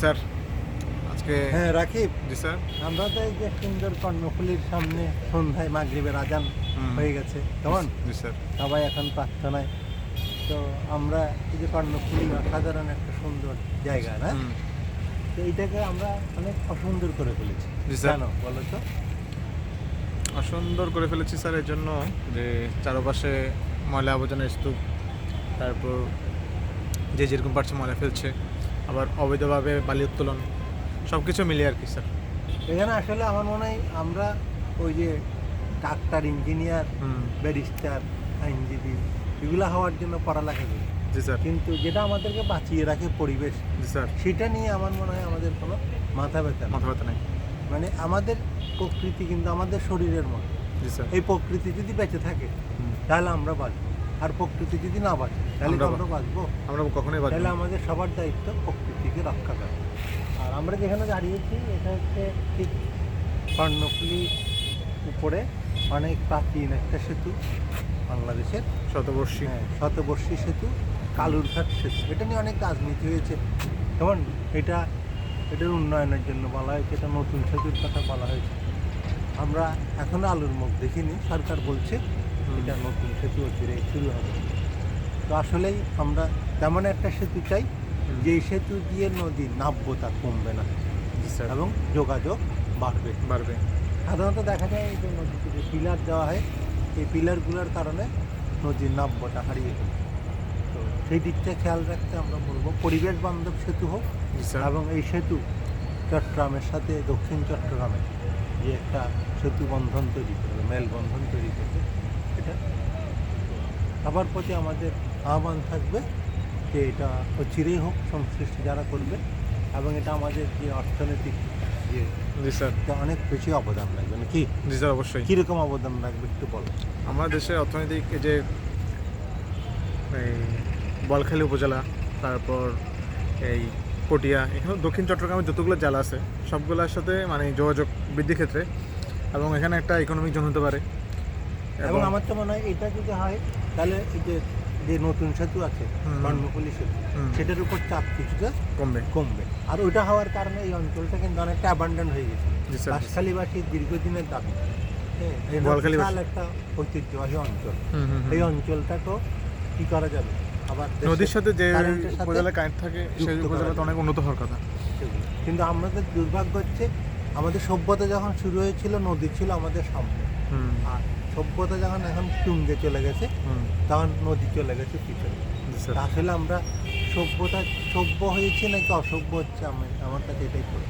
Sir আজকে হ্যাঁ রাকিব, জি sir. আমরা তো এই যে সুন্দর কর্ণফুলীর সামনে সন্ধ্যায় মাগরিবের আজান হয়ে গেছে, কেমন জি স্যার। সবাই এখন প্রার্থনায়। তো আমরা এই যে কর্ণফুলী অসাধারণ একটা সুন্দর জায়গা না, তো এইটাকে আমরা অনেক অসুন্দর করে ফেলেছি। জি স্যার। কেন বলো তো? অসুন্দর করে ফেলেছি স্যার এর জন্য যে চারপাশে ময়লা আবর্জনার স্তূপ, তারপর যে যেরকম পারছে ময়লা ফেলছে, আবার অবৈধভাবে বালি উত্তোলন, সব কিছু মিলিয়ে আর কি স্যার। এখানে আসলে আমার মনে হয় আমরা ওই যে ডাক্তার, ইঞ্জিনিয়ার, ব্যারিস্টার, আইনজীবী এগুলো হওয়ার জন্য পড়ালেখা করি, জি স্যার। কিন্তু যেটা আমাদেরকে বাঁচিয়ে রাখে পরিবেশ, জি স্যার। সেটা নিয়ে আমার মনে হয় আমাদের কোনো মাথা ব্যথা নেই। মাথা ব্যথা নেই। মানে আমাদের প্রকৃতি কিন্তু আমাদের শরীরের মতো। জি স্যার। এই প্রকৃতি যদি বেঁচে থাকে তাহলে আমরা বাঁচবো, আর প্রকৃতি যদি না বাঁচে তাহলে তো আমরা বাঁচবো? আমরা কখনোই বাঁচবো তাহলে না। আমাদের সবার দায়িত্ব প্রকৃতিকে রক্ষা করা। আর আমরা যেখানে দাঁড়িয়েছি এটা হচ্ছে ঠিক কর্ণফুলী উপরে অনেক প্রাচীন একটা সেতু, বাংলাদেশের শতবর্ষী। হ্যাঁ শতবর্ষী সেতু, কালুরঘাট সেতু। এটা নিয়ে অনেক রাজনীতি হয়েছে, যেমন এটার উন্নয়নের জন্য বলা হয়েছে, এটা নতুন সেতুর কথা বলা হয়েছে। আমরা এখনো আলুর মুখ দেখিনি, সরকার বলছে এটা নতুন সেতু অচিরে শুরু হবে। তো আসলেই আমরা তেমন একটা সেতু চাই যেই সেতু দিয়ে নদীর নাব্যতা কমবে না জি স্যার। এবং যোগাযোগ বাড়বে। বাড়বে। সাধারণত দেখা যায় যে নদীতে যে পিলার দেওয়া হয়, এই পিলারগুলোর কারণে নদীর নাব্যতা হারিয়ে ফেলে। তো সেই দিকটা খেয়াল রাখতে আমরা বলবো পরিবেশ বান্ধব সেতু হোক, জি স্যার। এবং এই সেতু চট্টগ্রামের সাথে দক্ষিণ চট্টগ্রামে যে একটা সেতু বন্ধন তৈরি করবে, মেলবন্ধন তৈরি করবে, এটা সবার প্রতি আমাদের আহ্বান থাকবে যে এটা অচিরেই হোক, সংশ্লিষ্ট যারা করবে, এবং এটা আমাদের যে অর্থনৈতিক যে জি স্যার। অনেক বেশি অবদান রাখবে নাকি? জি স্যার, অবশ্যই। কীরকম অবদান রাখবে একটু বলো। আমাদের দেশের অর্থনৈতিক এই যে এই বলখালী উপজেলা, তারপর এই পটিয়া, এখানে দক্ষিণ চট্টগ্রামের যতগুলো জেলা আছে সবগুলোর সাথে মানে যোগাযোগ বৃদ্ধির ক্ষেত্রে, এবং এখানে একটা ইকোনমিক জোন হতে পারে। এবং আমার তো মনে হয় এটা যদি হয় তাহলে এই যে যে নতুন সেতু আছে কর্ণফুলী সেতু, সেটার উপর চাপ কিছুটা কমবে। আর ওইটা হওয়ার কারণে এই অঞ্চলটা কিন্তু অনেকটা অ্যাবান্ডন হয়ে গেছে। বাঁশখালীবাসীর দীর্ঘদিনের দাবি, বিশাল একটা ঐতিহ্যবাহী অঞ্চল। এই অঞ্চলটাকেও কি করা যাবে, আবার নদীর সাথে যে উপজেলা কানেক্ট থাকে সেই উপজেলা তো অনেক উন্নত হওয়ার কথা। কিন্তু আমাদের দুর্ভাগ্য হচ্ছে আমাদের সভ্যতা যখন শুরু হয়েছিল নদী ছিল আমাদের সামনে, আর সভ্যতা যখন এখন তুঙ্গে চলে গেছে তখন নদী চলে গেছে পিছনে। আসলে আমরা সভ্য হয়েছি নাকি অসভ্য হচ্ছে, আমার কাছে এটাই পড়ে।